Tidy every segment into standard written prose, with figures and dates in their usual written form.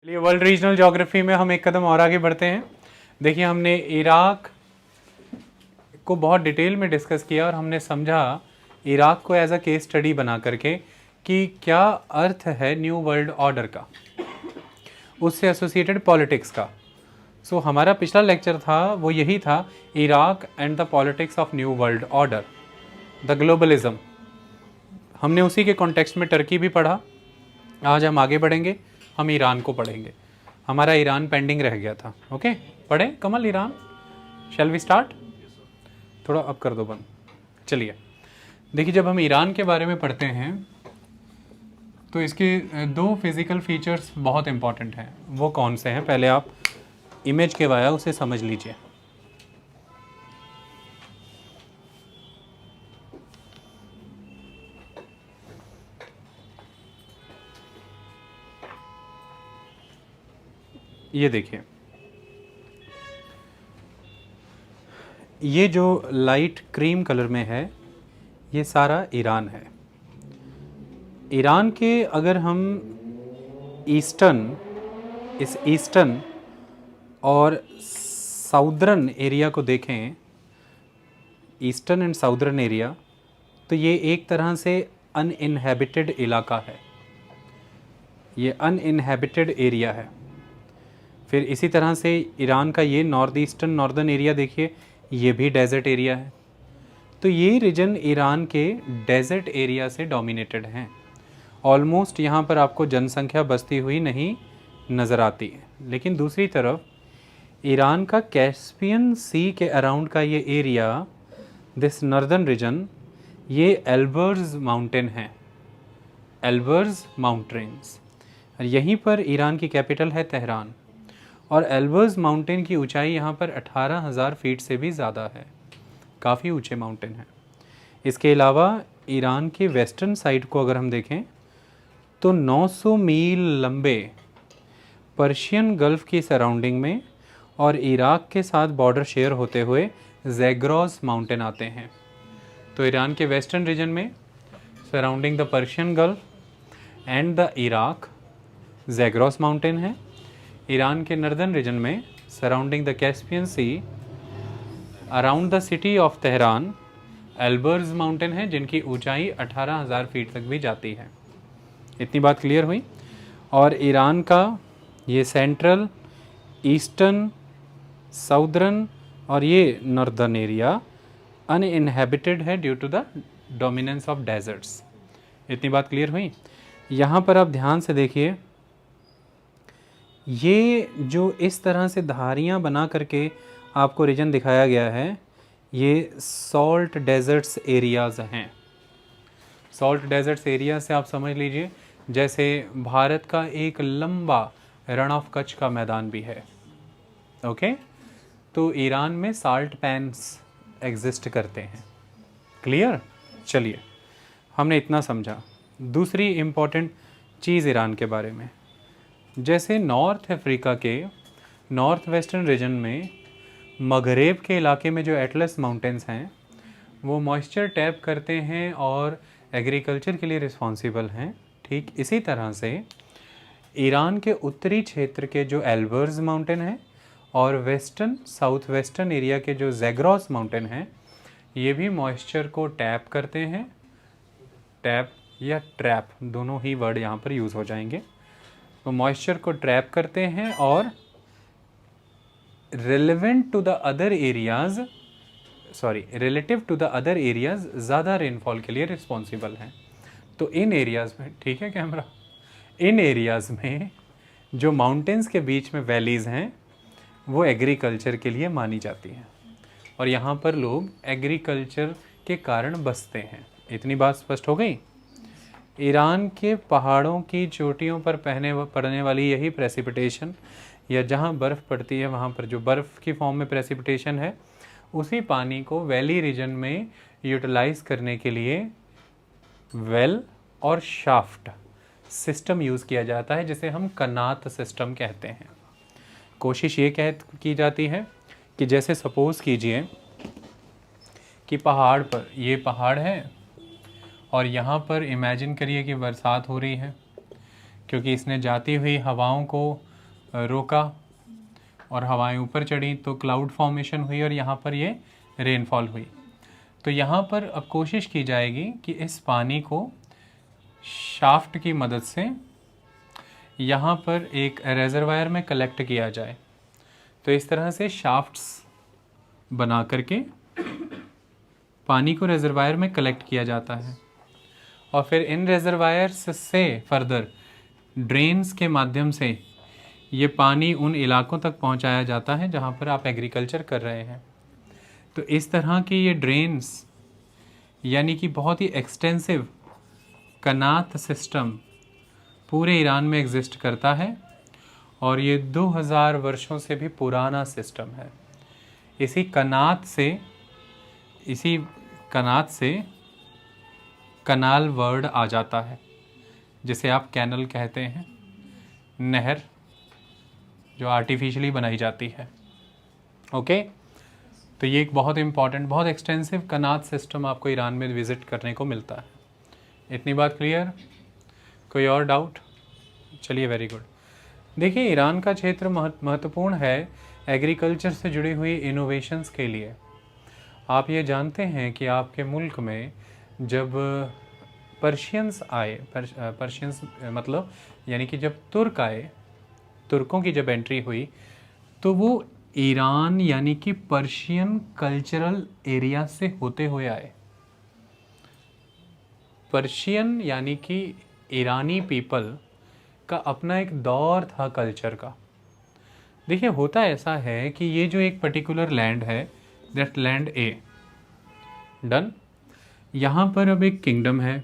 चलिए world regional geography में हम एक कदम और आगे बढ़ते हैं। देखिए हमने इराक को बहुत डिटेल में डिस्कस किया और हमने समझा इराक को एज अ केस स्टडी बना करके कि क्या अर्थ है न्यू वर्ल्ड ऑर्डर का, उससे एसोसिएटेड पॉलिटिक्स का। सो हमारा पिछला लेक्चर था वो यही था, Iraq and the politics of new world order, the globalism. हमने उसी के कॉन्टेक्स्ट में टर्की भी पढ़ा। आज हम आगे बढ़ेंगे, हम ईरान को पढ़ेंगे। हमारा ईरान पेंडिंग रह गया था। ओके, पढ़े Kamal Iran. Shall we start? थोड़ा अब कर दो बंद। चलिए देखिए, जब हम ईरान के बारे में पढ़ते हैं तो इसके दो फिजिकल फीचर्स बहुत इंपॉर्टेंट हैं। वो कौन से हैं, पहले आप इमेज के वाया उसे समझ लीजिए। ये देखिए, ये जो लाइट क्रीम कलर में है ये सारा ईरान है। ईरान के अगर हम इस ईस्टर्न और साउदर्न एरिया को देखें, ईस्टर्न एंड साउदर्न एरिया, तो ये एक तरह से अनइनहैबिटेड इलाका है, ये अनइनहैबिटेड एरिया है। फिर इसी तरह से ईरान का ये नॉर्थ ईस्टर्न नॉर्दर्न एरिया देखिए, ये भी डेजर्ट एरिया है। तो ये रीजन ईरान के डेजर्ट एरिया से डोमिनेटेड हैं। ऑलमोस्ट यहाँ पर आपको जनसंख्या बसती हुई नहीं नज़र आती है। लेकिन दूसरी तरफ ईरान का कैस्पियन सी के अराउंड का ये एरिया, दिस नॉर्दर्न रीजन, ये एल्बर्स माउंटेन है, एल्बर्स माउंटेन्स। यहीं पर ईरान की कैपिटल है तेहरान। और एल्बर्स माउंटेन की ऊंचाई यहाँ पर 18,000 फीट से भी ज़्यादा है, काफ़ी ऊंचे माउंटेन हैं। इसके अलावा ईरान के वेस्टर्न साइड को अगर हम देखें तो 900 मील लंबे पर्शियन गल्फ़ की सराउंडिंग में और इराक के साथ बॉर्डर शेयर होते हुए ज़ैग्रोस माउंटेन आते हैं। तो ईरान के वेस्टर्न रीजन में surrounding the Persian Gulf and the Iraq Zagros mountain है। ईरान के नॉर्दर्न रीजन में surrounding the Caspian sea around the city of Tehran Elburz mountain है, जिनकी ऊंचाई 18,000 फीट तक भी जाती है। इतनी बात क्लियर हुई। और ईरान का ये सेंट्रल, ईस्टर्न, साउदर्न और ये नॉर्दर्न एरिया अनइनहैबिटेड है due to the dominance of deserts. इतनी बात क्लियर हुई। यहाँ पर आप ध्यान से देखिए, ये जो इस तरह से धारियाँ बना करके आपको रीजन दिखाया गया है, ये सॉल्ट डेजर्ट्स एरियाज़ हैं। सॉल्ट डेजर्ट्स एरिया से आप समझ लीजिए जैसे भारत का एक लंबा रण ऑफ कच्छ का मैदान भी है। ओके, तो ईरान में साल्ट पैन्स एग्जिस्ट करते हैं। क्लियर? चलिए, हमने इतना समझा। दूसरी इम्पॉर्टेंट चीज़ ईरान के बारे में, जैसे नॉर्थ अफ्रीका के नॉर्थ वेस्टर्न रीजन में मगरेब के इलाके में जो एटलस माउंटेन्स हैं वो मॉइस्चर टैप करते हैं और एग्रीकल्चर के लिए रिस्पॉन्सिबल हैं। ठीक इसी तरह से ईरान के उत्तरी क्षेत्र के जो एल्बर्स माउंटेन हैं और वेस्टर्न साउथ वेस्टर्न एरिया के जो ज़ैग्रोस माउंटेन हैं, ये भी मॉइस्चर को टैप करते हैं। टैप या ट्रैप दोनों ही वर्ड यहाँ पर यूज़ हो जाएंगे। तो मॉइस्चर को ट्रैप करते हैं और relative to the other areas ज़्यादा रेनफॉल के लिए रिस्पॉन्सिबल हैं। तो इन एरियाज़ में, ठीक है कैमरा, इन एरियाज़ में जो माउंटेन्स के बीच में वैलीज़ हैं वो एग्रीकल्चर के लिए मानी जाती हैं और यहाँ पर लोग एग्रीकल्चर के कारण बसते हैं। इतनी बात स्पष्ट हो गई। ईरान के पहाड़ों की चोटियों पर पड़ने वाली यही प्रेसिपिटेशन, या जहाँ बर्फ़ पड़ती है वहाँ पर जो बर्फ़ की फॉर्म में प्रेसिपिटेशन है, उसी पानी को वैली रीजन में यूटिलाइज़ करने के लिए वेल और शाफ्ट सिस्टम यूज़ किया जाता है, जिसे हम कनात सिस्टम कहते हैं। कोशिश ये की जाती है कि जैसे सपोज़ कीजिए कि पहाड़ पर, ये पहाड़ है और यहाँ पर इमेजिन करिए कि बरसात हो रही है, क्योंकि इसने जाती हुई हवाओं को रोका और हवाएं ऊपर चढ़ी तो क्लाउड फॉर्मेशन हुई और यहाँ पर ये रेनफॉल हुई। तो यहाँ पर अब कोशिश की जाएगी कि इस पानी को शाफ्ट की मदद से यहाँ पर एक रेजरवायर में कलेक्ट किया जाए। तो इस तरह से शाफ्ट्स बना करके पानी को रेजरवायर में कलेक्ट किया जाता है और फिर इन रेजरवायर्स से फर्दर ड्रेन्स के माध्यम से ये पानी उन इलाकों तक पहुंचाया जाता है जहां पर आप एग्रीकल्चर कर रहे हैं। तो इस तरह के ये ड्रेन्स यानी कि बहुत ही एक्सटेंसिव कनात सिस्टम पूरे ईरान में एग्जिस्ट करता है और ये 2000 वर्षों से भी पुराना सिस्टम है। इसी कनात से कनाल वर्ड आ जाता है, जिसे आप कैनल कहते हैं, नहर जो आर्टिफिशियली बनाई जाती है। ओके, तो ये एक बहुत इम्पॉर्टेंट, बहुत एक्सटेंसिव कनात सिस्टम आपको ईरान में विज़िट करने को मिलता है। इतनी बात क्लियर? कोई और डाउट? चलिए, वेरी गुड। देखिए, ईरान का क्षेत्र महत्वपूर्ण है एग्रीकल्चर से जुड़ी हुई इनोवेशंस के लिए। आप ये जानते हैं कि आपके मुल्क में जब पर्शियंस आए, पर्शियंस मतलब यानी कि जब तुर्क आए, तुर्कों की जब एंट्री हुई तो वो ईरान यानी कि पर्शियन कल्चरल एरिया से होते हुए आए। पर्शियन यानी कि ईरानी पीपल का अपना एक दौर था कल्चर का। देखिए, होता ऐसा है कि ये जो एक पर्टिकुलर लैंड है, दैट लैंड ए, डन, यहाँ पर अब एक किंगडम है।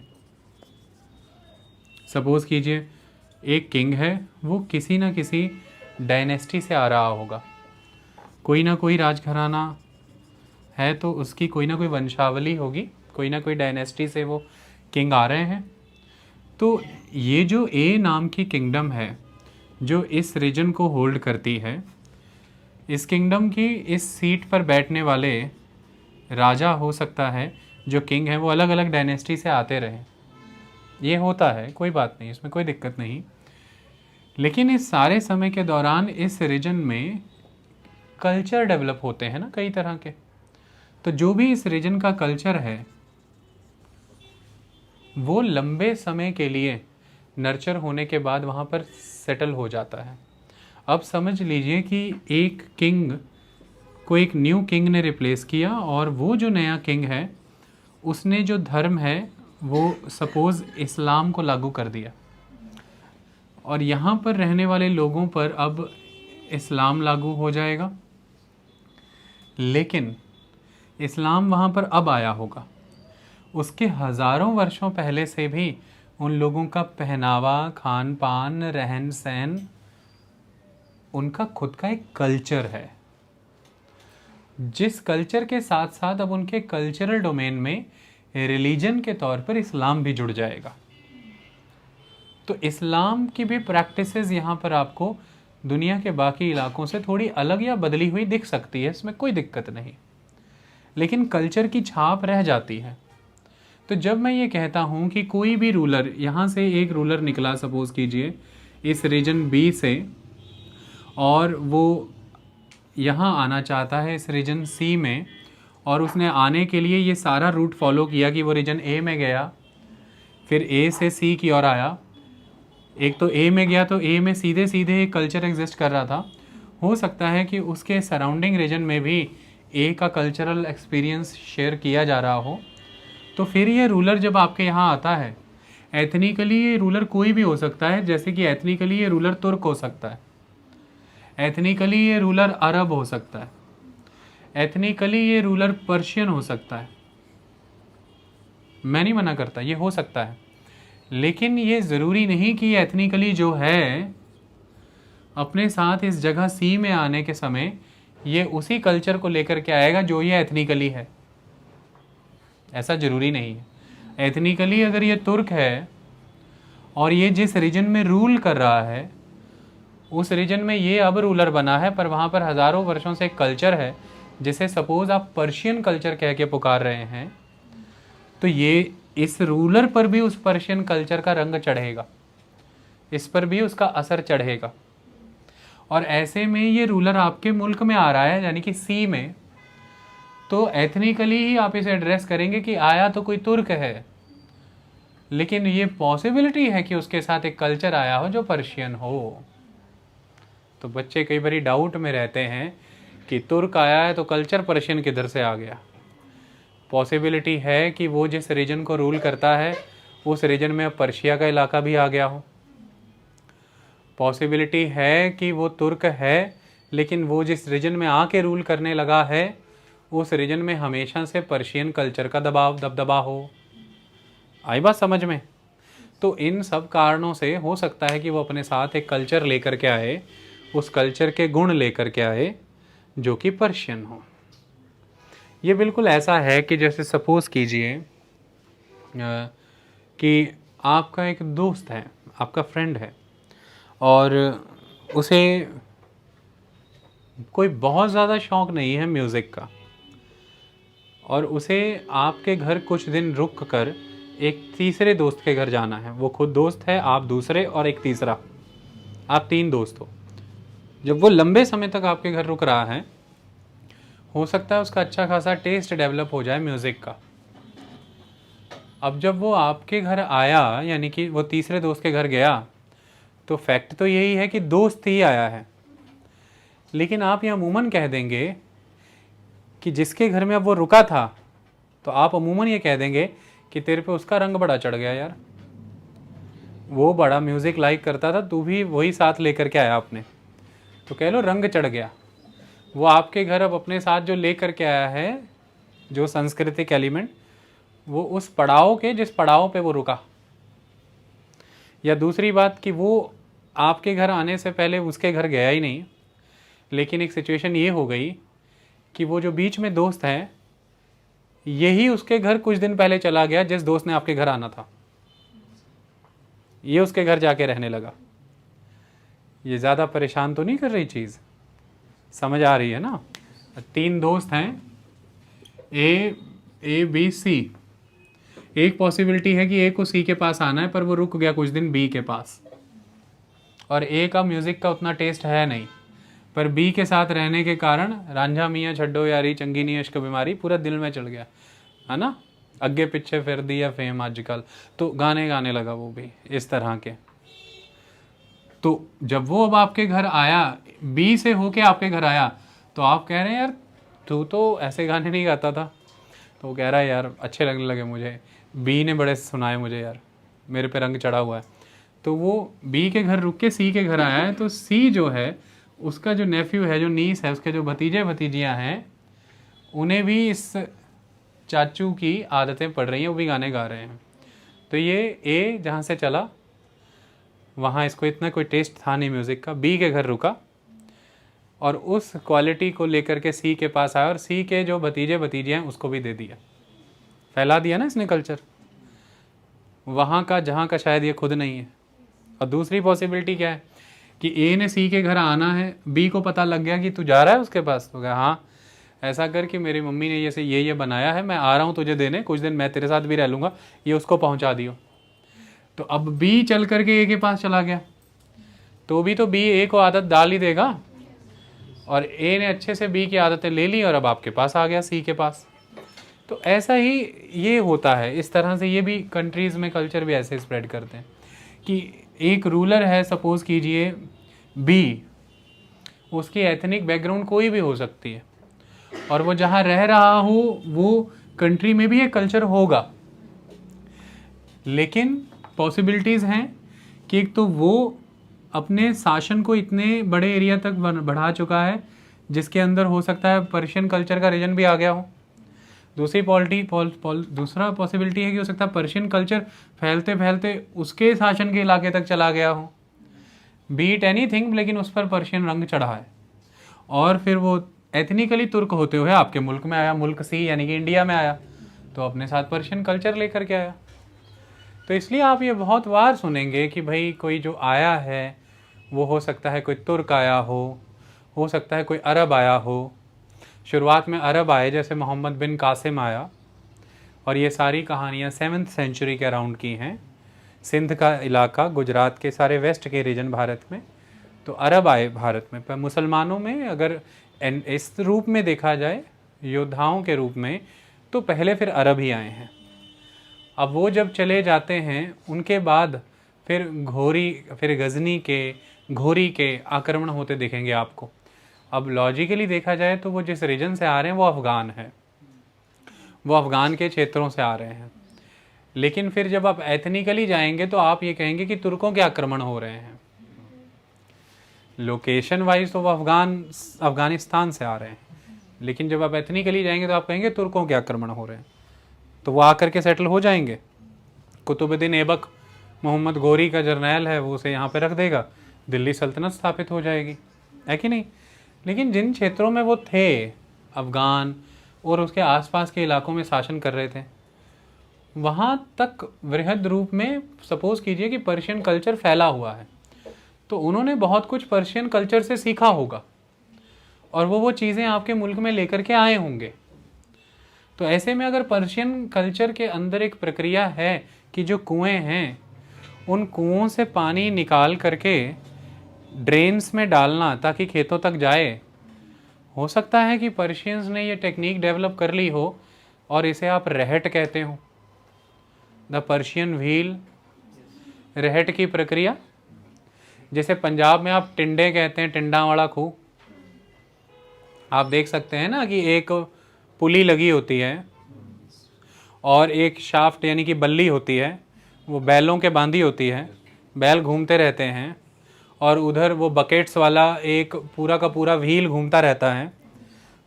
सपोज कीजिए एक किंग है, वो किसी ना किसी डायनेस्टी से आ रहा होगा, कोई ना कोई राजघराना है तो उसकी कोई ना कोई वंशावली होगी, कोई ना कोई डायनेस्टी से वो किंग आ रहे हैं। तो ये जो ए नाम की किंगडम है जो इस रीजन को होल्ड करती है, इस किंगडम की इस सीट पर बैठने वाले राजा हो सकता है, जो किंग है वो अलग अलग डायनेस्टी से आते रहे। ये होता है, कोई बात नहीं, इसमें कोई दिक्कत नहीं। लेकिन इस सारे समय के दौरान इस रीजन में कल्चर डेवलप होते हैं ना कई तरह के। तो जो भी इस रीजन का कल्चर है वो लंबे समय के लिए नर्चर होने के बाद वहाँ पर सेटल हो जाता है। अब समझ लीजिए कि एक किंग को एक न्यू किंग ने रिप्लेस किया और वो जो नया किंग है उसने जो धर्म है वो सपोज़ इस्लाम को लागू कर दिया और यहाँ पर रहने वाले लोगों पर अब इस्लाम लागू हो जाएगा। लेकिन इस्लाम वहाँ पर अब आया होगा, उसके हज़ारों वर्षों पहले से भी उन लोगों का पहनावा, खान पान, रहन सहन, उनका खुद का एक कल्चर है, जिस कल्चर के साथ साथ अब उनके कल्चरल डोमेन में रिलीजन के तौर पर इस्लाम भी जुड़ जाएगा। तो इस्लाम की भी प्रैक्टिसेस यहाँ पर आपको दुनिया के बाकी इलाकों से थोड़ी अलग या बदली हुई दिख सकती है, इसमें कोई दिक्कत नहीं, लेकिन कल्चर की छाप रह जाती है। तो जब मैं ये कहता हूँ कि कोई भी रूलर, यहाँ से एक रूलर निकला सपोज़ कीजिए इस रीजन बी से, और वो यहाँ आना चाहता है इस रीजन सी में, और उसने आने के लिए ये सारा रूट फॉलो किया कि वो रीजन ए में गया, फिर ए से सी की ओर आया, एक तो ए में गया तो ए में सीधे सीधे एक कल्चर एग्जिस्ट कर रहा था। हो सकता है कि उसके सराउंडिंग रीजन में भी ए का कल्चरल एक्सपीरियंस शेयर किया जा रहा हो। तो फिर ये रूलर जब आपके यहाँ आता है, एथनिकली ये रूलर कोई भी हो सकता है, जैसे कि एथनिकली ये रूलर तुर्क हो सकता है, एथनिकली ये रूलर अरब हो सकता है, एथनिकली ये रूलर पर्शियन हो सकता है, मैं नहीं मना करता, ये हो सकता है। लेकिन ये ज़रूरी नहीं कि एथनिकली जो है अपने साथ इस जगह सी में आने के समय ये उसी कल्चर को लेकर के आएगा जो ये एथनिकली है, ऐसा ज़रूरी नहीं है। एथनिकली अगर ये तुर्क है और ये जिस रीजन में रूल कर रहा है उस रीजन में ये अब रूलर बना है, पर वहाँ पर हज़ारों वर्षों से एक कल्चर है जिसे सपोज़ आप पर्शियन कल्चर कह के पुकार रहे हैं, तो ये इस रूलर पर भी उस पर्शियन कल्चर का रंग चढ़ेगा, इस पर भी उसका असर चढ़ेगा। और ऐसे में ये रूलर आपके मुल्क में आ रहा है, यानी कि सी में, तो एथनिकली ही आप इसे एड्रेस करेंगे कि आया तो कोई तुर्क है, लेकिन ये पॉसिबिलिटी है कि उसके साथ एक कल्चर आया हो जो पर्शियन हो। तो बच्चे कई बार डाउट में रहते हैं कि तुर्क आया है तो कल्चर पर्शियन किधर से आ गया। पॉसिबिलिटी है कि वो जिस रीजन को रूल करता है उस रीजन में अब पर्शिया का इलाका भी आ गया हो। पॉसिबिलिटी है कि वो तुर्क है, लेकिन वो जिस रीजन में आके रूल करने लगा है उस रीजन में हमेशा से पर्शियन कल्चर का दबदबा हो। आई बात समझ में? तो इन सब कारणों से हो सकता है कि वो अपने साथ एक कल्चर लेकर के आए, उस कल्चर के गुण लेकर के आए जो कि पर्शियन हो। ये बिल्कुल ऐसा है कि जैसे सपोज कीजिए कि आपका एक दोस्त है, आपका फ्रेंड है, और उसे कोई बहुत ज़्यादा शौक़ नहीं है म्यूज़िक का, और उसे आपके घर कुछ दिन रुक कर एक तीसरे दोस्त के घर जाना है। वो खुद दोस्त है, आप दूसरे और एक तीसरा, आप 3 दोस्त हो। जब वो लंबे समय तक आपके घर रुक रहा है, हो सकता है उसका अच्छा खासा टेस्ट डेवलप हो जाए म्यूज़िक का। अब जब वो आपके घर आया, यानी कि वो तीसरे दोस्त के घर गया, तो फैक्ट तो यही है कि दोस्त ही आया है, लेकिन आप ये अमूमन कह देंगे कि जिसके घर में अब वो रुका था, तो आप अमूमन ये कह देंगे कि तेरे पे उसका रंग बड़ा चढ़ गया यार, वो बड़ा म्यूज़िक लाइक करता था, तू भी वही साथ लेकर के आया अपने, तो कह लो रंग चढ़ गया। वो आपके घर अब अपने साथ जो लेकर के आया है, जो सांस्कृतिक एलिमेंट, वो उस पड़ाव के जिस पड़ाव पे वो रुका। या दूसरी बात कि वो आपके घर आने से पहले उसके घर गया ही नहीं, लेकिन एक सिचुएशन ये हो गई कि वो जो बीच में दोस्त है, यही उसके घर कुछ दिन पहले चला गया जिस दोस्त ने आपके घर आना था, ये उसके घर जाके रहने लगा। ये ज़्यादा परेशान तो नहीं कर रही चीज़? समझ आ रही है ना? 3 दोस्त हैं, ए बी सी। एक पॉसिबिलिटी है कि ए को सी के पास आना है, पर वो रुक गया कुछ दिन बी के पास, और ए का म्यूज़िक का उतना टेस्ट है नहीं, पर बी के साथ रहने के कारण रांझा मियाँ छड्डो यारी चंगी नी इश्क बीमारी पूरा दिल में चढ़ गया, है ना? अग्गे पीछे फिर दिया फेम आजकल, तो गाने गाने लगा वो भी इस तरह के। तो जब वो अब आपके घर आया, बी से होके आपके घर आया, तो आप कह रहे हैं यार तू तो ऐसे गाने नहीं गाता था, तो वो कह रहा है यार अच्छे लगने लगे मुझे, बी ने बड़े सुनाए मुझे यार, मेरे पे रंग चढ़ा हुआ है। तो वो बी के घर रुक के सी के घर आया है, तो सी जो है उसका जो नेफ्यू है, जो नीस है, उसके जो भतीजे भतीजियाँ हैं, उन्हें भी इस चाचू की आदतें पड़ रही हैं, वो भी गाने गा रहे हैं। तो ये ए जहाँ से चला वहाँ इसको इतना कोई टेस्ट था नहीं म्यूज़िक का, बी के घर रुका और उस क्वालिटी को लेकर के सी के पास आया, और सी के जो भतीजे भतीजे हैं उसको भी दे दिया, फैला दिया ना इसने कल्चर वहाँ का जहाँ का शायद ये खुद नहीं है। और दूसरी पॉसिबिलिटी क्या है कि ए ने सी के घर आना है, बी को पता लग गया कि तू जा रहा है उसके पास, तो कहा हाँ ऐसा कर कि मेरी मम्मी ने जैसे ये बनाया है, मैं आ रहा हूँ तुझे देने, कुछ दिन मैं तेरे साथ भी रह लूँगा, ये उसको पहुँचा दियो। तो अब बी चल करके ए के पास चला गया, तो भी तो बी ए को आदत डाल ही देगा, और ए ने अच्छे से बी की आदतें ले ली और अब आपके पास आ गया सी के पास। तो ऐसा ही ये होता है, इस तरह से ये भी कंट्रीज़ में कल्चर भी ऐसे स्प्रेड करते हैं कि एक रूलर है, सपोज़ कीजिए बी, उसकी एथनिक बैकग्राउंड कोई भी हो सकती है, और वो जहाँ रह रहा हो वो कंट्री में भी एक कल्चर होगा, लेकिन पॉसिबिलिटीज़ हैं कि एक तो वो अपने शासन को इतने बड़े एरिया तक बढ़ा चुका है जिसके अंदर हो सकता है पर्शियन कल्चर का रीजन भी आ गया हो। दूसरा पॉसिबिलिटी है कि हो सकता है पर्शियन कल्चर फैलते फैलते उसके शासन के इलाके तक चला गया हो, बीट एनीथिंग, लेकिन उस पर पर्शियन रंग चढ़ा है, और फिर वो एथनिकली तुर्क होते हुए आपके मुल्क में आया, मुल्क सी यानी कि इंडिया में आया, तो अपने साथ पर्शियन कल्चर लेकर के आया। तो इसलिए आप ये बहुत बार सुनेंगे कि भाई कोई जो आया है वो हो सकता है कोई तुर्क आया हो सकता है कोई अरब आया हो। शुरुआत में अरब आए, जैसे मोहम्मद बिन कासिम आया, और ये सारी कहानियाँ 7th सेंचुरी के अराउंड की हैं। सिंध का इलाका, गुजरात के सारे वेस्ट के रीजन भारत में, तो अरब आए भारत में। पर मुसलमानों में अगर इस रूप में देखा जाए, योद्धाओं के रूप में, तो पहले फिर अरब ही आए हैं। अब वो जब चले जाते हैं उनके बाद फिर गजनी के, घोरी के आक्रमण होते दिखेंगे आपको। अब लॉजिकली देखा जाए तो वो जिस रीजन से आ रहे हैं वो अफ़गान है, वो अफ़गान के क्षेत्रों से आ रहे हैं। लेकिन फिर जब आप एथनिकली जाएंगे तो आप ये कहेंगे कि तुर्कों के आक्रमण हो रहे हैं। लोकेशन वाइज तो वो अफ़गानिस्तान से आ रहे हैं, लेकिन जब आप एथनिकली जाएंगे तो आप कहेंगे तुर्कों के आक्रमण हो रहे हैं। तो वो आकर के सेटल हो जाएंगे। कुतुबुद्दीन ऐबक, मोहम्मद गोरी का जर्नैल है, वो उसे यहाँ पे रख देगा, दिल्ली सल्तनत स्थापित हो जाएगी, है कि नहीं। लेकिन जिन क्षेत्रों में वो थे, अफ़गान और उसके आसपास के इलाकों में शासन कर रहे थे, वहाँ तक वृहद रूप में सपोज कीजिए कि पर्शियन कल्चर फैला हुआ है। तो उन्होंने बहुत कुछ पर्शियन कल्चर से सीखा होगा और वो चीज़ें आपके मुल्क में लेकर के आए होंगे। तो ऐसे में अगर पर्शियन कल्चर के अंदर एक प्रक्रिया है कि जो कुएं हैं उन कुओं से पानी निकाल करके ड्रेन्स में डालना ताकि खेतों तक जाए, हो सकता है कि पर्शियंस ने ये टेक्निक डेवलप कर ली हो और इसे आप रहट कहते हो, द पर्शियन व्हील, रहट की प्रक्रिया। जैसे पंजाब में आप टिंडे कहते हैं, टिंडा वाला खूह। आप देख सकते हैं ना कि एक पुली लगी होती है और एक शाफ्ट यानी कि बल्ली होती है, वो बैलों के बांधी होती है, बैल घूमते रहते हैं और उधर वो बकेट्स वाला एक पूरा का पूरा व्हील घूमता रहता है,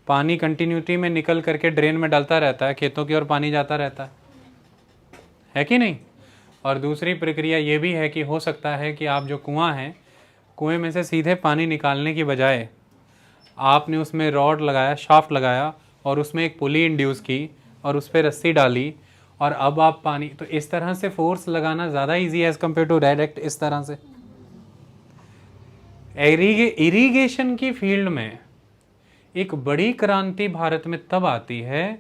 पानी कंटिन्यूटी में निकल करके ड्रेन में डालता रहता है, खेतों की ओर पानी जाता रहता है कि नहीं। और दूसरी प्रक्रिया ये भी है कि हो सकता है कि आप जो कुआं है, कुएं में से सीधे पानी निकालने की बजाय आपने उसमें रॉड लगाया, शाफ्ट लगाया और उसमें एक पुली इंड्यूस की और उस पर रस्सी डाली और अब आप पानी, तो इस तरह से फोर्स लगाना ज़्यादा इजी है एज़ कम्पेयर टू डायरेक्ट इस तरह से। इरिगेशन की फील्ड में एक बड़ी क्रांति भारत में तब आती है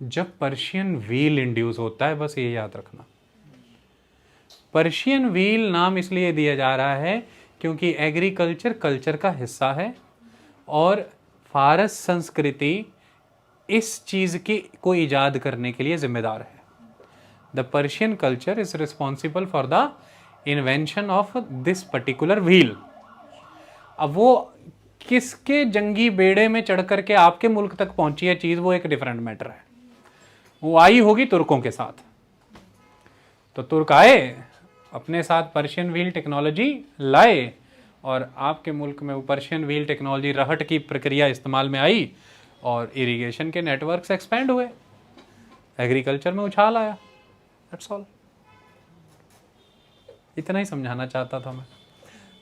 जब पर्शियन व्हील इंड्यूस होता है। बस ये याद रखना, पर्शियन व्हील नाम इसलिए दिया जा रहा है क्योंकि एग्रीकल्चर कल्चर का हिस्सा है और फारस संस्कृति इस चीज़ की को ईजाद करने के लिए जिम्मेदार है। The Persian culture is responsible for the invention of this particular wheel. अब वो किसके जंगी बेड़े में चढ़ करके आपके मुल्क तक पहुंची है चीज़, वो एक डिफरेंट मैटर है। वो आई होगी तुर्कों के साथ, तो तुर्क आए, अपने साथ पर्शियन व्हील टेक्नोलॉजी लाए और आपके मुल्क में वो पर्शियन व्हील टेक्नोलॉजी रहट की प्रक्रिया इस्तेमाल में आई और इरिगेशन के नेटवर्क्स एक्सपेंड हुए, एग्रीकल्चर में उछाल आया। That's all. इतना ही समझाना चाहता था मैं।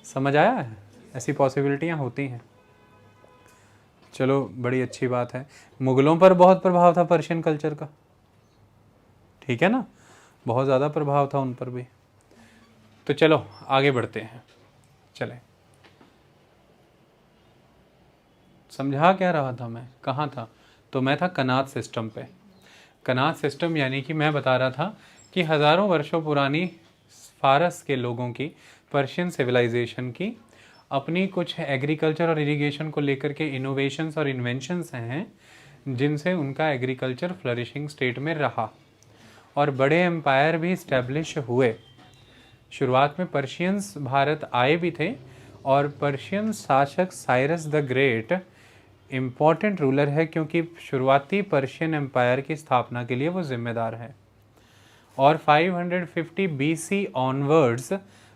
समझ आया है? ऐसी पॉसिबिलिटियाँ होती हैं। चलो, बड़ी अच्छी बात है। मुग़लों पर बहुत प्रभाव था पर्शियन कल्चर का, ठीक है ना, बहुत ज़्यादा प्रभाव था उन पर भी। तो चलो आगे बढ़ते हैं। चले, समझा क्या रहा था मैं, कहाँ था? तो मैं था कनात सिस्टम पे। कनात सिस्टम यानी कि मैं बता रहा था कि हज़ारों वर्षों पुरानी फारस के लोगों की, पर्शियन सिविलाइजेशन की अपनी कुछ एग्रीकल्चर और इरिगेशन को लेकर के इनोवेशंस और इन्वेंशंस हैं जिनसे उनका एग्रीकल्चर फ्लरिशिंग स्टेट में रहा और बड़े एम्पायर भी इस्टेब्लिश हुए। शुरुआत में पर्शियंस भारत आए भी थे और पर्शियन शासक Cyrus the great important ruler है क्योंकि शुरुआती पर्शियन एम्पायर की स्थापना के लिए वो जिम्मेदार है। और 550 BC ऑनवर्ड्स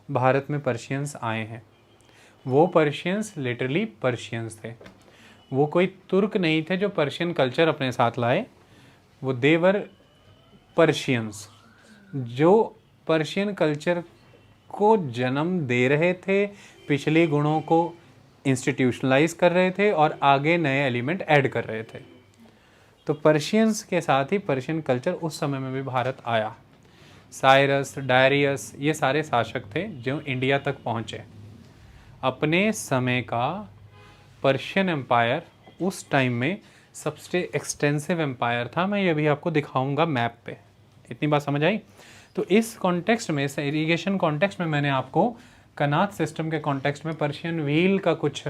भारत में पर्शियंस आए हैं। वो पर्शियंस लिटरली पर्शियंस थे, वो कोई तुर्क नहीं थे जो पर्शियन कल्चर अपने साथ लाए। वो देवर पर्शियंस जो पर्शियन कल्चर को जन्म दे रहे थे, पिछले गुणों को इंस्टीट्यूशनलाइज कर रहे थे और आगे नए एलिमेंट ऐड कर रहे थे। तो पर्शियंस के साथ ही पर्शियन कल्चर उस समय में भी भारत आया। साइरस, डायरियस, ये सारे शासक थे जो इंडिया तक पहुँचे। अपने समय का पर्शियन एम्पायर उस टाइम में सबसे एक्सटेंसिव एम्पायर था। मैं ये भी आपको दिखाऊंगा मैप पे। इतनी बात समझ आई? तो इस कॉन्टेक्स्ट में, इस इरिगेशन कॉन्टेक्स्ट में मैंने आपको कनात सिस्टम के कॉन्टेक्स्ट में पर्शियन व्हील का कुछ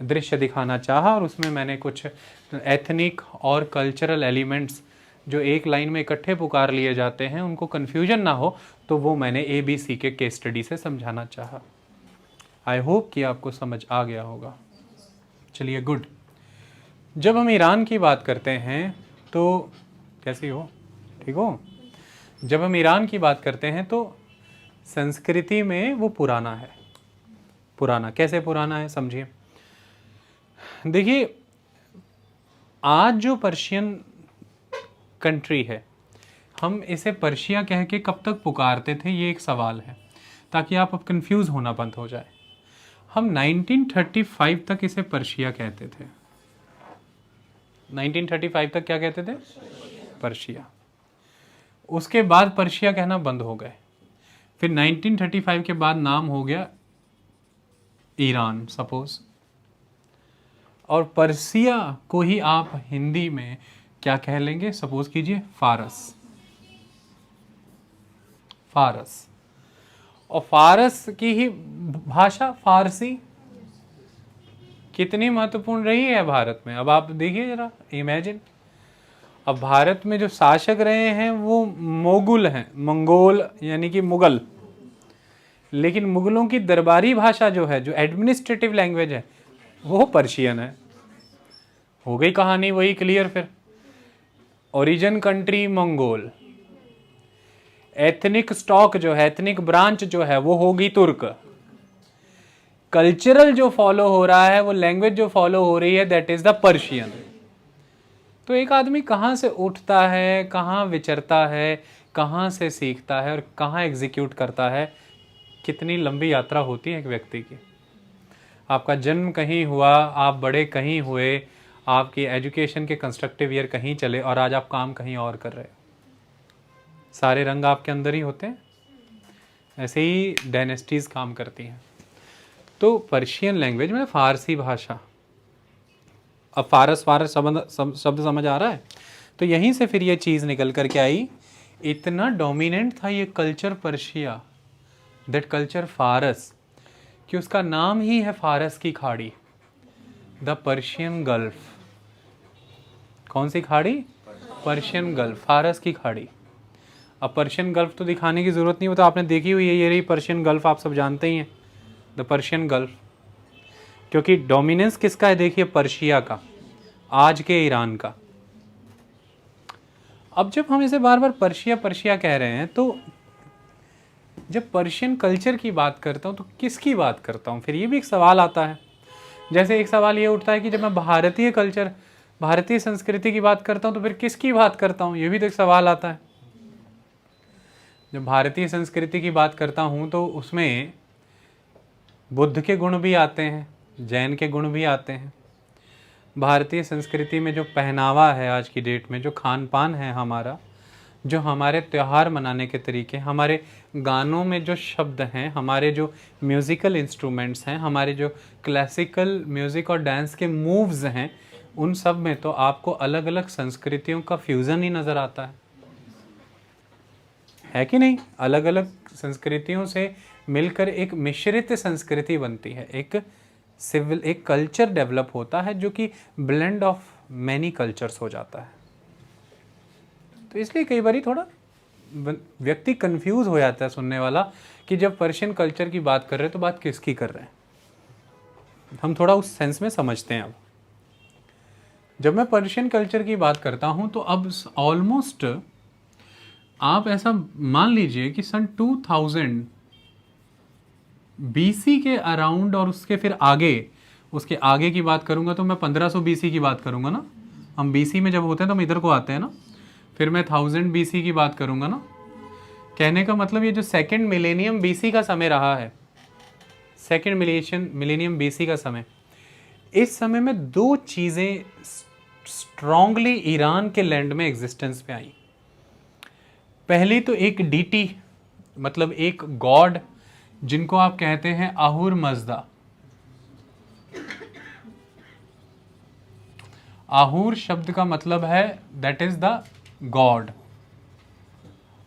दृश्य दिखाना चाहा और उसमें मैंने कुछ एथनिक और कल्चरल एलिमेंट्स जो एक लाइन में इकट्ठे पुकार लिए जाते हैं उनको कन्फ्यूजन ना हो, तो वो मैंने ABC के केस स्टडी से समझाना चाहा। आई होप कि आपको समझ आ गया होगा। चलिए गुड। जब हम ईरान की बात करते हैं तो कैसी हो, ठीक हो? जब हम ईरान की बात करते हैं तो संस्कृति में वो पुराना है। पुराना कैसे पुराना है समझिए। देखिए, आज जो पर्शियन कंट्री है, हम इसे पर्शिया कह के कब तक पुकारते थे, ये एक सवाल है, ताकि आप अब कंफ्यूज होना बंद हो जाए। हम 1935 तक इसे पर्शिया कहते थे। 1935 तक क्या कहते थे? पर्शिया। उसके बाद पर्शिया कहना बंद हो गए। फिर 1935 के बाद नाम हो गया ईरान सपोज, और पर्शिया को ही आप हिंदी में क्या कह लेंगे? सपोज कीजिए फारस। फारस, और फारस की ही भाषा फारसी कितनी महत्वपूर्ण रही है भारत में। अब आप देखिए जरा, इमेजिन, अब भारत में जो शासक रहे हैं वो मोगुल हैं, मंगोल यानी कि मुगल, लेकिन मुगलों की दरबारी भाषा जो है, जो एडमिनिस्ट्रेटिव लैंग्वेज है, वो पर्शियन है। हो गई कहानी वही क्लियर। फिर origin country Mongol, ethnic stock जो है, एथनिक ब्रांच जो है, वो होगी तुर्क। कल्चरल जो फॉलो हो रहा है, वो लैंग्वेज जो फॉलो हो रही है, दैट इज द पर्शियन। तो एक आदमी कहाँ से उठता है, कहाँ विचरता है, कहाँ से सीखता है और कहाँ एग्जीक्यूट करता है, कितनी लंबी यात्रा होती है एक व्यक्ति की। आपका जन्म कहीं हुआ, आप बड़े कहीं हुए, आपकी एजुकेशन के कंस्ट्रक्टिव ईयर कहीं चले, और आज आप काम कहीं और कर रहे हो। सारे रंग आपके अंदर ही होते हैं। ऐसे ही डायनेस्टीज काम करती हैं। तो पर्शियन लैंग्वेज में फारसी भाषा, अब फारस शब्द समझ आ रहा है? तो यहीं से फिर ये चीज़ निकल कर के आई। इतना डोमिनेंट था ये कल्चर पर्शिया, दैट कल्चर फारस, कि उसका नाम ही है फारस की खाड़ी, द पर्शियन गल्फ। कौन सी खाड़ी? पर्शियन गल्फ, फारस की खाड़ी। अब पर्शियन गल्फ तो दिखाने की ज़रूरत नहीं, वो तो आपने देखी हुई है, ये रही पर्शियन गल्फ, आप सब जानते ही हैं, द पर्शियन गल्फ। क्योंकि डोमिनेंस किसका है? देखिए, पर्शिया का, आज के ईरान का। अब जब हम इसे बार बार पर्शिया पर्शिया कह रहे हैं, तो जब पर्शियन कल्चर की बात करता हूँ तो किसकी बात करता हूँ? फिर ये भी एक सवाल आता है। जैसे एक सवाल ये उठता है कि जब मैं भारतीय कल्चर, भारतीय संस्कृति की बात करता हूँ तो फिर किसकी बात करता हूँ? ये भी तो एक सवाल आता है। जब भारतीय संस्कृति की बात करता हूँ तो उसमें बुद्ध के गुण भी आते हैं, जैन के गुण भी आते हैं। भारतीय संस्कृति में जो पहनावा है आज की डेट में, जो खान पान है हमारा, जो हमारे त्यौहार मनाने के तरीके, हमारे गानों में जो शब्द हैं, हमारे जो म्यूज़िकल इंस्ट्रूमेंट्स हैं, हमारे जो क्लासिकल म्यूज़िक और डांस के मूव्स हैं, उन सब में तो आपको अलग अलग संस्कृतियों का फ्यूज़न ही नज़र आता है कि नहीं? अलग अलग संस्कृतियों से मिलकर एक मिश्रित संस्कृति बनती है, एक कल्चर डेवलप होता है जो कि ब्लेंड ऑफ मैनी कल्चर्स हो जाता है। तो इसलिए कई बार थोड़ा व्यक्ति कंफ्यूज हो जाता है, सुनने वाला, कि जब पर्शियन कल्चर की बात कर रहे हैं तो बात किसकी कर रहे हैं। हम थोड़ा उस सेंस में समझते हैं। अब जब मैं पर्शियन कल्चर की बात करता हूं तो अब ऑलमोस्ट आप ऐसा मान लीजिए कि सन 2000 BC के अराउंड, और उसके फिर आगे, उसके आगे की बात करूंगा तो मैं 1500 BC की बात करूंगा ना। हम BC में जब होते हैं तो हम इधर को आते हैं ना, फिर मैं 1000 BC की बात करूंगा ना। कहने का मतलब ये जो सेकंड मिलेनियम BC का समय रहा है, सेकंड मिलेनियम BC का समय, इस समय में दो चीज़ें स्ट्रांगली ईरान के लैंड में एग्जिस्टेंस पे आई। पहली तो एक डीटी, मतलब एक गॉड, जिनको आप कहते हैं अहुर मजदा। अहुर शब्द का मतलब है दैट इज द गॉड,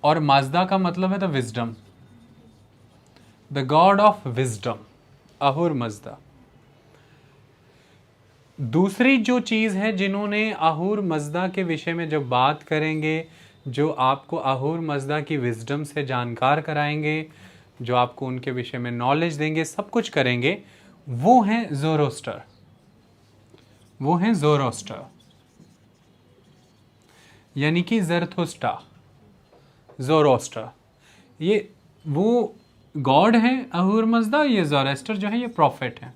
और माजदा का मतलब है the wisdom. The god of wisdom, Ahura Mazda. दूसरी जो चीज़ है, जिन्होंने अहुर मज़दा के विषय में जब बात करेंगे, जो आपको अहुर मज़दा की विजडम से जानकार कराएंगे, जो आपको उनके विषय में नॉलेज देंगे, सब कुछ करेंगे, वो हैं ज़ोरोस्टर। वो हैं ज़ोरोस्टर, यानी कि ज़रथुस्ट्रा, ज़ोरोस्टर। ये वो गॉड हैं अहुर मज़दा, ये ज़ोरोस्टर जो है ये प्रॉफिट हैं।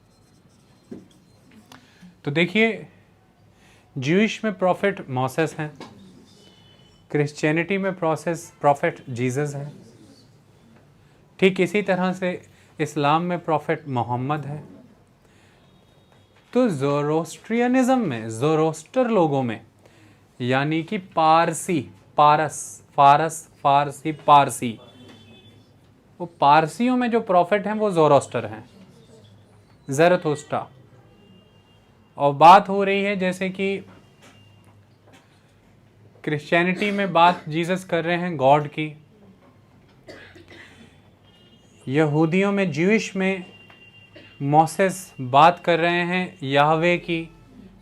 तो देखिए, ज्यूइश में प्रॉफिट मोसेस हैं, क्रिश्चियनिटी में प्रॉफिट जीसस है, ठीक इसी तरह से इस्लाम में प्रॉफिट मोहम्मद है। तो ज़ोरोस्ट्रियनिज़म में, ज़ोरोस्टर लोगों में, यानी कि पारसी, वो पारसियों में जो प्रॉफिट हैं वो ज़ोरोस्टर हैं, ज़रथुस्ट्रा। और बात हो रही है जैसे कि क्रिश्चियनिटी में बात जीसस कर रहे हैं गॉड की, यहूदियों में, ज्यूइश में मोसेस बात कर रहे हैं याहवे की,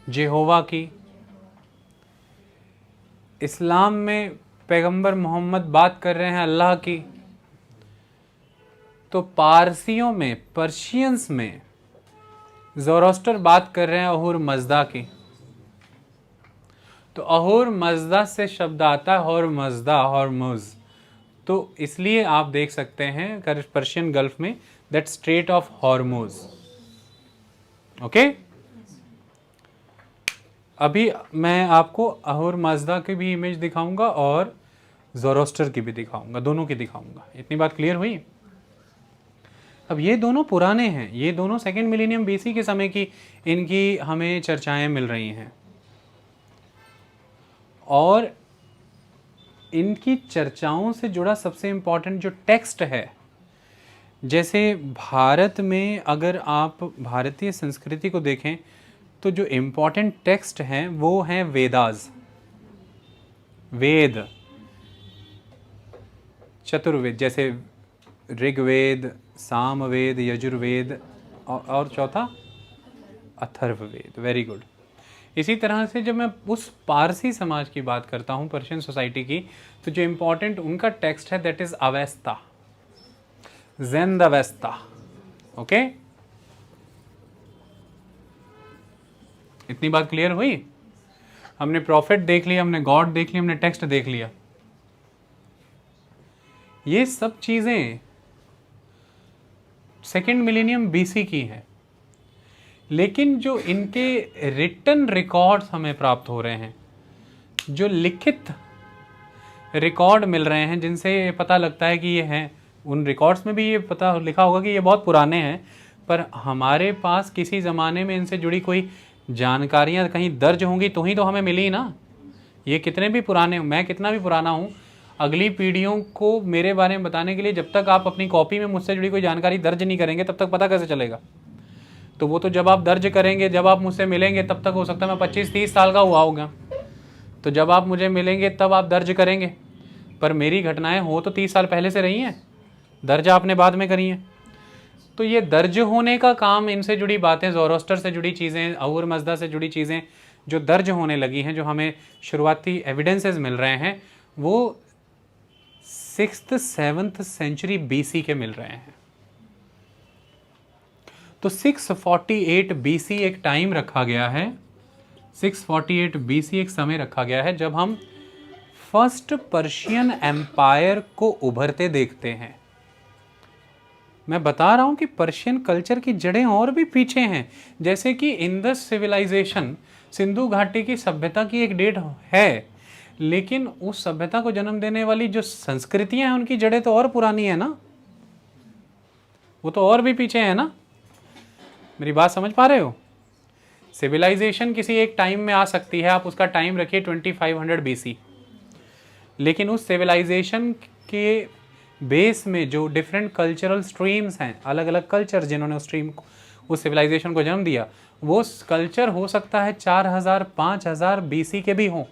जेहोवा की। इस्लाम में पैगंबर मोहम्मद बात कर रहे हैं अल्लाह की। तो पारसियों में, पर्शियंस में ज़ोरोस्टर बात कर रहे हैं अहुर मज़दा की। तो अहुर मज़दा से शब्द आता है हॉर्मज़दा, हॉर्मुज़। तो इसलिए आप देख सकते हैं पर्शियन गल्फ में that straight of Hormuz. Okay, अभी मैं आपको अहुर मज़दा की भी इमेज दिखाऊंगा और ज़ोरोस्टर की भी दिखाऊंगा, दोनों की दिखाऊंगा। इतनी बात क्लियर हुई? अब ये दोनों पुराने हैं, ये दोनों सेकेंड मिलेनियम बीसी के समय की इनकी हमें चर्चाएं मिल रही हैं, और इनकी चर्चाओं से जुड़ा सबसे इम्पॉर्टेंट जो टेक्स्ट है, जैसे भारत में अगर आप भारतीय संस्कृति को देखें तो जो इम्पॉर्टेंट टेक्स्ट हैं वो हैं वेदास, वेद, चतुर्वेद, जैसे ऋग्वेद, सामवेद, यजुर्वेद और चौथा अथर्ववेद। Very good. इसी तरह से जब मैं उस पारसी समाज की बात करता हूँ, पर्शियन सोसाइटी की, तो जो इम्पोर्टेंट उनका टेक्स्ट है that is Avesta, Zend Avesta. Okay, इतनी बात क्लियर हुई? हमने प्रॉफिट देख लिया, हमने गॉड देख लिया, हमने टेक्स्ट देख लिया। ये सब चीज़ें सेकेंड मिलेनियम बीसी की हैं, लेकिन जो इनके रिटन रिकॉर्ड्स हमें प्राप्त हो रहे हैं, जो लिखित रिकॉर्ड मिल रहे हैं, जिनसे ये पता लगता है कि ये हैं, उन रिकॉर्ड्स में भी ये पता लिखा होगा कि ये बहुत पुराने हैं, पर हमारे पास किसी ज़माने में इनसे जुड़ी कोई जानकारियाँ कहीं दर्ज होंगी तो ही तो हमें मिली ना। ये कितने भी पुराने, मैं कितना भी पुराना हूँ, अगली पीढ़ियों को मेरे बारे में बताने के लिए जब तक आप अपनी कॉपी में मुझसे जुड़ी कोई जानकारी दर्ज नहीं करेंगे तब तक पता कैसे चलेगा? तो वो तो जब आप दर्ज करेंगे, जब आप मुझसे मिलेंगे, तब तक हो सकता है मैं 25-30 साल का हुआ होगा। तो जब आप मुझे मिलेंगे तब आप दर्ज करेंगे, पर मेरी घटनाएं हो तो 30 साल पहले से रही हैं, दर्ज आपने बाद में करी हैं। तो ये दर्ज होने का काम, इनसे जुड़ी बातें, ज़ोरोस्टर से जुड़ी चीज़ें, अहुर मज़दा से जुड़ी चीज़ें जो दर्ज होने लगी हैं, जो हमें शुरुआती एविडेंसेस मिल रहे हैं, वो 6th-7th सेंचुरी बीसी के मिल रहे हैं। तो 648 बीसी एक टाइम रखा गया है, 648 बीसी एक समय रखा गया है जब हम फर्स्ट पर्शियन एम्पायर को उभरते देखते हैं। मैं बता रहा हूं कि पर्शियन कल्चर की जड़ें और भी पीछे हैं, जैसे कि इंडस सिविलाइजेशन, सिंधु घाटी की सभ्यता की एक डेट है, लेकिन उस सभ्यता को जन्म देने वाली जो संस्कृतियां हैं उनकी जड़ें तो और पुरानी है ना, वो तो और भी पीछे है ना। मेरी बात समझ पा रहे हो? सिविलाइजेशन किसी एक टाइम में आ सकती है, आप उसका टाइम रखिए 2500 बीसी, लेकिन उस सिविलाइजेशन के बेस में जो डिफरेंट कल्चरल स्ट्रीम्स हैं, अलग अलग कल्चर जिन्होंने उस स्ट्रीम को, उस सिविलाइजेशन को जन्म दिया, वो कल्चर हो सकता है 4000-5000 बीसी के भी हों।